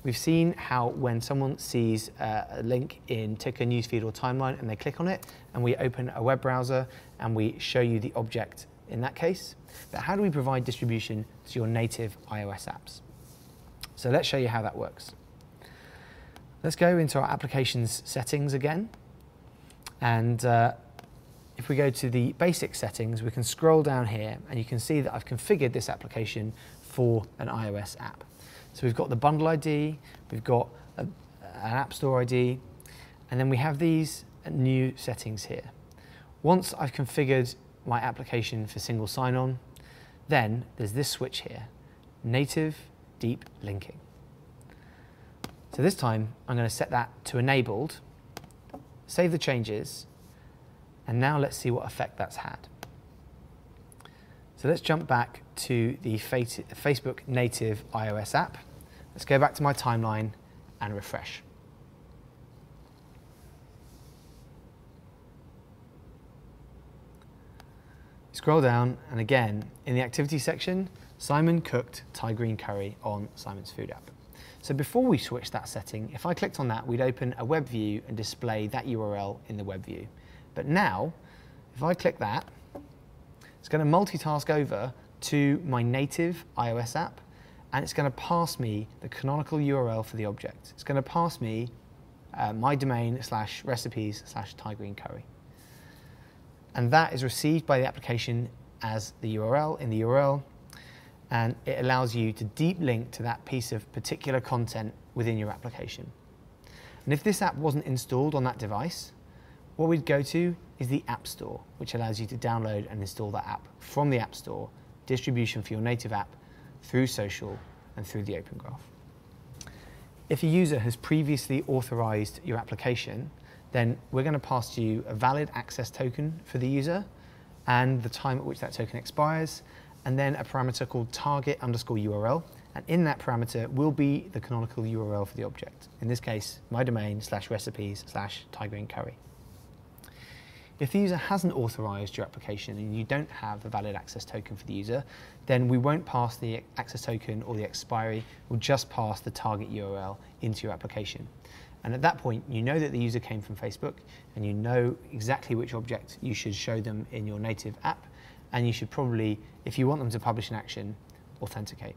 we've seen how when someone sees a link in Ticker, Newsfeed or Timeline and they click on it and we open a web browser and we show you the object in that case. But how do we provide distribution to your native iOS apps? So let's show you how that works. Let's go into our applications settings again. And if we go to the basic settings, we can scroll down here and you can see that I've configured this application for an iOS app. So we've got the bundle ID, we've got an App Store ID, and then we have these new settings here. Once I've configured my application for single sign-on, then there's this switch here, native deep linking. So this time I'm going to set that to enabled, save the changes, and now let's see what effect that's had. So let's jump back to the Facebook native iOS app. Let's go back to my timeline and refresh. Scroll down, and again, in the activity section, Simon cooked Thai green curry on Simon's Food app. So before we switch that setting, if I clicked on that, we'd open a web view and display that URL in the web view. But now, if I click that, it's going to multitask over to my native iOS app, and it's going to pass me the canonical URL for the object. It's going to pass me my domain / recipes / Thai green curry. And that is received by the application as the URL in the URL, and it allows you to deep link to that piece of particular content within your application. And if this app wasn't installed on that device, what we'd go to is the App Store, which allows you to download and install that app from the App Store, distribution for your native app through social and through the Open Graph. If a user has previously authorized your application, then we're going to pass to you a valid access token for the user and the time at which that token expires, and then a parameter called target_URL. And in that parameter will be the canonical URL for the object. In this case, my domain / recipes / Thai green curry. If the user hasn't authorized your application and you don't have a valid access token for the user, then we won't pass the access token or the expiry, we'll just pass the target URL into your application. And at that point, you know that the user came from Facebook and you know exactly which object you should show them in your native app, and you should probably, if you want them to publish an action, authenticate.